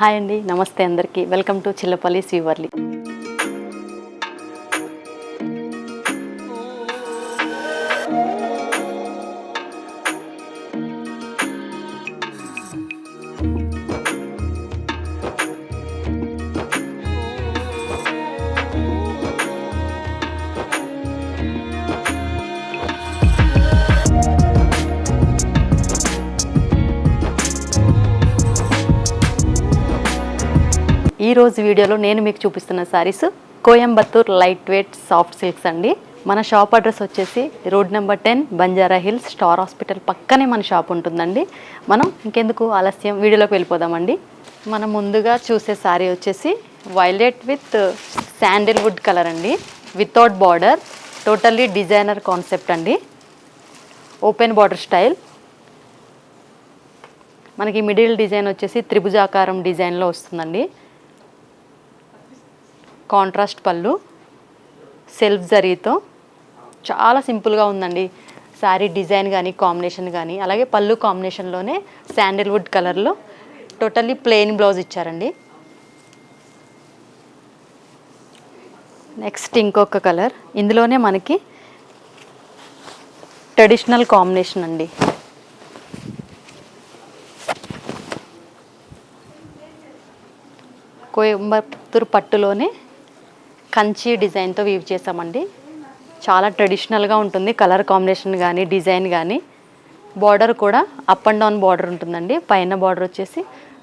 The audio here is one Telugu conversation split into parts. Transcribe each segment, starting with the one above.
హాయ్ అండి, నమస్తే అందరికీ. Welcome to Chillapalli Srivarli. ఈరోజు వీడియోలో నేను మీకు చూపిస్తున్న saris Coimbatore light weight soft silks అండి. మన షాప్ అడ్రస్ వచ్చేసి road number 10 Banjara Hills star hospital పక్కనే మన షాప్ ఉంటుందండి. మనం ఇంకెందుకు ఆలస్యం వీడియోలోకి వెళ్ళిపోదామండి. మనం ముందుగా చూసే శారీ వచ్చేసి వైలెట్ విత్ శాండిల్వుడ్ కలర్ అండి, without border, totally designer concept అండి. Open border style. మనకి మిడిల్ డిజైన్ వచ్చేసి త్రిభుజాకారం డిజైన్లో వస్తుందండి. కాంట్రాస్ట్ పళ్ళు, సెల్ఫ్ జరీతో చాలా సింపుల్గా ఉందండి శారీ డిజైన్ కానీ కాంబినేషన్ కానీ. అలాగే పళ్ళు కాంబినేషన్లోనే శాండిల్వుడ్ కలర్లో టోటల్లీ ప్లెయిన్ బ్లౌజ్ ఇచ్చారండి. నెక్స్ట్ ఇంకొక కలర్, ఇందులోనే మనకి ట్రెడిషనల్ కాంబినేషన్ అండి. కోయంబత్తూర్ పట్టులోనే కంచి డిజైన్తో వీవ్ చేసామండి. చాలా ట్రెడిషనల్గా ఉంటుంది కలర్ కాంబినేషన్ కానీ డిజైన్ కానీ. బార్డర్ కూడా అప్ అండ్ డౌన్ బార్డర్ ఉంటుందండి. పైన బార్డర్ వచ్చేసి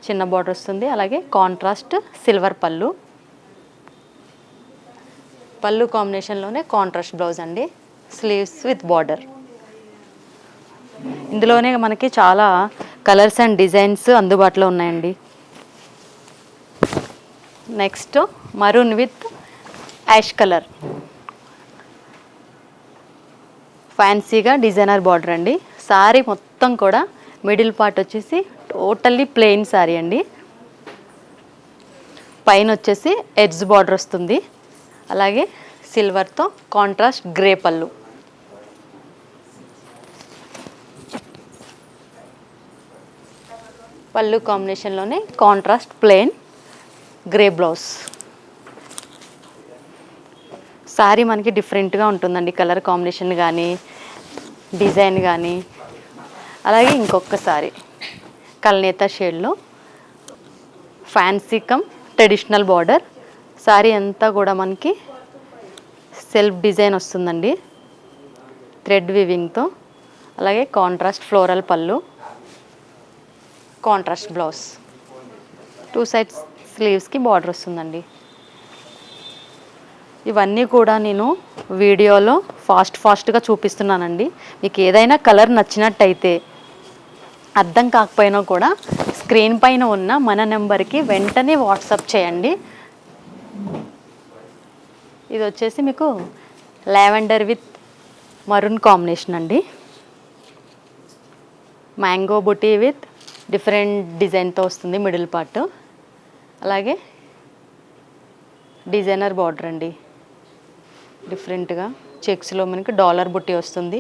చిన్న బార్డర్ వస్తుంది. అలాగే కాంట్రాస్ట్ సిల్వర్ పళ్ళు, పళ్ళు కాంబినేషన్లోనే కాంట్రాస్ట్ బ్లౌజ్ అండి. Sleeves with border. ఇందులోనే మనకి చాలా కలర్స్ అండ్ డిజైన్స్ అందుబాటులో ఉన్నాయండి. Next maroon with ash colour, ఫ్యాన్సీగా డిజైనర్ బార్డర్ అండి. శారీ మొత్తం కూడా మిడిల్ పార్ట్ వచ్చేసి టోటల్లీ ప్లెయిన్ శారీ అండి. పైన వచ్చేసి ఎడ్జ్ బార్డర్ వస్తుంది. అలాగే సిల్వర్తో కాంట్రాస్ట్ గ్రే పళ్ళు. పళ్ళు కాంబినేషన్లోనే contrast plain grey blouse. Sari మనకి డిఫరెంట్గా ఉంటుందండి కలర్ కాంబినేషన్ కానీ డిజైన్ కానీ. అలాగే ఇంకొక శారీ కల్నేత షేడ్లో fancy come traditional border. Sari అంతా కూడా మనకి సెల్ఫ్ డిజైన్ వస్తుందండి థ్రెడ్ వివింగ్తో. అలాగే కాంట్రాస్ట్ ఫ్లోరల్ పళ్ళు, కాంట్రాస్ట్ బ్లౌజ్. 2 సైడ్స్ స్లీవ్స్కి బార్డర్ వస్తుందండి. ఇవన్నీ కూడా నేను వీడియోలో ఫాస్ట్గా చూపిస్తున్నానండి. మీకు ఏదైనా కలర్ నచ్చినట్టయితే అర్థం కాకపోయినా కూడా స్క్రీన్ పైన ఉన్న మన నెంబర్కి వెంటనే వాట్సాప్ చేయండి. ఇది వచ్చేసి మీకు లావెండర్ విత్ మరూన్ కాంబినేషన్ అండి. మ్యాంగో బుటీ విత్ డిఫరెంట్ డిజైన్తో వస్తుంది మిడిల్ పార్ట్. అలాగే డిజైనర్ బార్డర్ అండి. డిఫరెంట్గా చెక్స్లో మనకి డాలర్ బుట్టి వస్తుంది,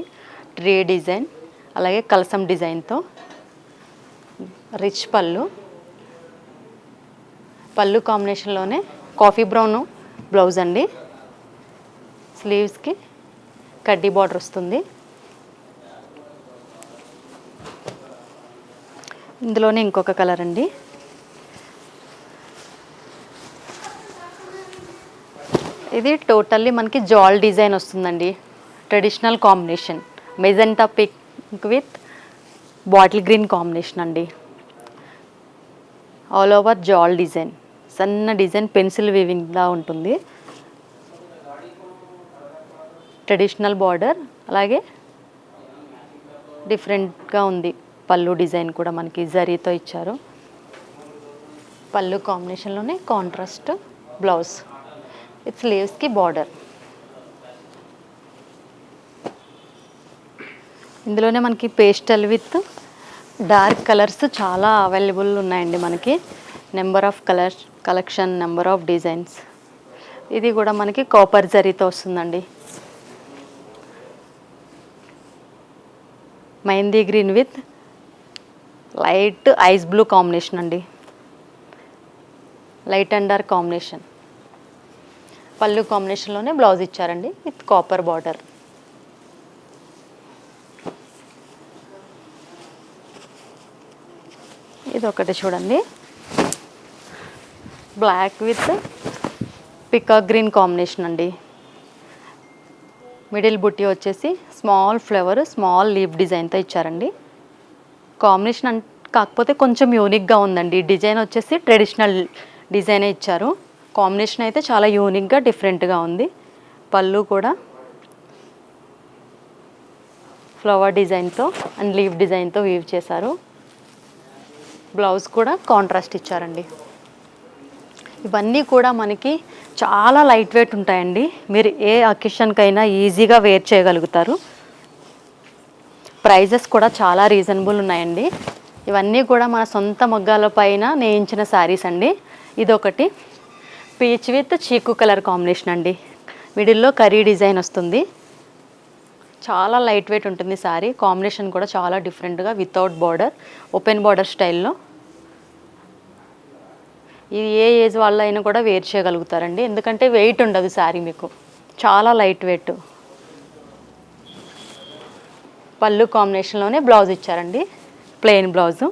ట్రీ డిజైన్. అలాగే కలసం డిజైన్తో రిచ్ పళ్ళు. పళ్ళు కాంబినేషన్లోనే కాఫీ బ్రౌన్ బ్లౌజ్ అండి. స్లీవ్స్కి కడ్డీ బార్డర్ వస్తుంది. ఇందులోనే ఇంకొక కలర్ అండి. ఇది టోటల్లీ మనకి జాల్ డిజైన్ వస్తుందండి. Traditional combination magenta pink with bottle green combination అండి. ఆల్ ఓవర్ జాల్ డిజైన్, సన్న డిజైన్ పెన్సిల్ వీవింగ్లా ఉంటుంది. Traditional border. అలాగే డిఫరెంట్గా ఉంది పళ్ళు డిజైన్ కూడా మనకి జరీతో ఇచ్చారు. పళ్ళు కాంబినేషన్లోనే కాంట్రాస్ట్ బ్లౌజ్. స్లీవ్స్కి బార్డర్. ఇందులోనే మనకి పేస్టల్ విత్ డార్క్ కలర్స్ చాలా అవైలబుల్ ఉన్నాయండి మనకి. Number of colours collection, number of designs. ఇది కూడా మనకి కాపర్ జరీతో వస్తుందండి. Mehndi green with light ice blue combination అండి. Light and dark combination. Pallu కాంబినేషన్లోనే బ్లౌజ్ ఇచ్చారండి విత్ కాపర్ బార్డర్. ఇది ఒకటి చూడండి, black with peacock green combination అండి. మిడిల్ బుట్టి వచ్చేసి స్మాల్ ఫ్లవర్, స్మాల్ లీఫ్ డిజైన్తో ఇచ్చారండి. కాంబినేషన్ కాకపోతే కొంచెం యూనిక్గా ఉందండి. డిజైన్ వచ్చేసి ట్రెడిషనల్ డిజైనే ఇచ్చారు. కాంబినేషన్ అయితే చాలా యూనిక్గా డిఫరెంట్గా ఉంది. పళ్ళు కూడా ఫ్లవర్ డిజైన్తో అండ్ లీఫ్ డిజైన్తో వీవ్ చేశారు. బ్లౌజ్ కూడా కాంట్రాస్ట్ ఇచ్చారండి. ఇవన్నీ కూడా మనకి చాలా లైట్ వెయిట్ ఉంటాయండి. మీరు ఏ అకేషన్కైనా ఈజీగా వేర్ చేయగలుగుతారు. ప్రైజెస్ కూడా చాలా రీజనబుల్ ఉన్నాయండి. ఇవన్నీ కూడా మన సొంత మగ్గాల పైన నేయించిన శారీస్ అండి. ఇదొకటి పీచ్ విత్ చీకు కలర్ కాంబినేషన్ అండి. మిడిల్లో కర్రీ డిజైన్ వస్తుంది. చాలా లైట్ వెయిట్ ఉంటుంది శారీ. కాంబినేషన్ కూడా చాలా డిఫరెంట్గా వితౌట్ బార్డర్, ఓపెన్ బార్డర్ స్టైల్లో. ఇది ఏ ఏజ్ వాళ్ళ అయినా కూడా వేర్ చేయగలుగుతారండి, ఎందుకంటే వెయిట్ ఉండదు శారీ, మీకు చాలా లైట్ వెయిట్. పళ్ళు కాంబినేషన్లోనే బ్లౌజ్ ఇచ్చారండి, ప్లెయిన్ బ్లౌజు.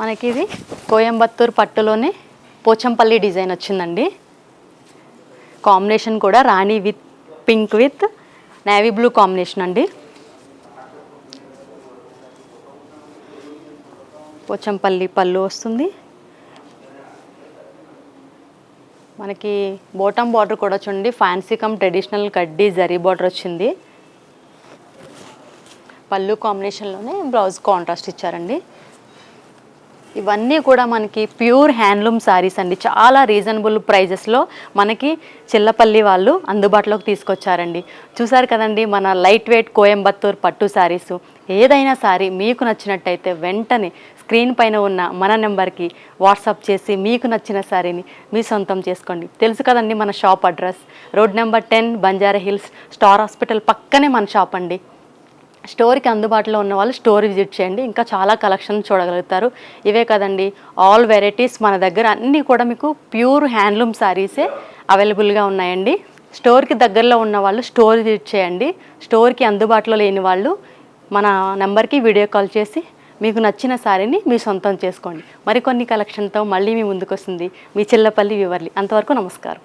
మనకి ఇది కోయంబత్తూర్ పట్టులోనే పోచంపల్లి డిజైన్ వచ్చిందండి. కాంబినేషన్ కూడా rani with pink with navy blue combination అండి. పోచంపల్లి పళ్ళు వస్తుంది. మనకి బాటమ్ బార్డర్ కూడా చూడండి, ఫ్యాన్సీ కమ్ ట్రెడిషనల్ కడ్డీ జరీ బార్డర్ వచ్చింది. పళ్ళు కాంబినేషన్లోనే బ్లౌజ్ కాంట్రాస్ట్ ఇచ్చారండి. ఇవన్నీ కూడా మనకి ప్యూర్ హ్యాండ్లూమ్ శారీస్ అండి. చాలా రీజనబుల్ ప్రైజెస్లో మనకి చిల్లపల్లి వాళ్ళు అందుబాటులోకి తీసుకొచ్చారండి. చూసారు కదండి మన లైట్ వెయిట్ కోయంబత్తూర్ పట్టు శారీస్. ఏదైనా శారీ మీకు నచ్చినట్టయితే వెంటనే స్క్రీన్ పైన ఉన్న మన నెంబర్కి వాట్సాప్ చేసి మీకు నచ్చిన శారీని మీ సొంతం చేసుకోండి. తెలుసు కదండి మన shop address, road number 10, Banjara Hills, star hospital పక్కనే మన షాప్ అండి. స్టోర్కి అందుబాటులో ఉన్న వాళ్ళు స్టోర్ విజిట్ చేయండి, ఇంకా చాలా కలెక్షన్ చూడగలుగుతారు. ఇవే కదండి, ఆల్ వెరైటీస్ మన దగ్గర అన్నీ కూడా మీకు ప్యూర్ హ్యాండ్లూమ్ శారీసే అవైలబుల్గా ఉన్నాయండి. స్టోర్కి దగ్గరలో ఉన్న వాళ్ళు స్టోర్ విజిట్ చేయండి. స్టోర్కి అందుబాటులో లేని వాళ్ళు మన నెంబర్కి వీడియో కాల్ చేసి మీకు నచ్చిన శారీని మీ సొంతం చేసుకోండి. మరికొన్ని కలెక్షన్తో మళ్ళీ మీ ముందుకు వస్తుంది మీ చిల్లపల్లి వివర్లి. అంతవరకు నమస్కారం.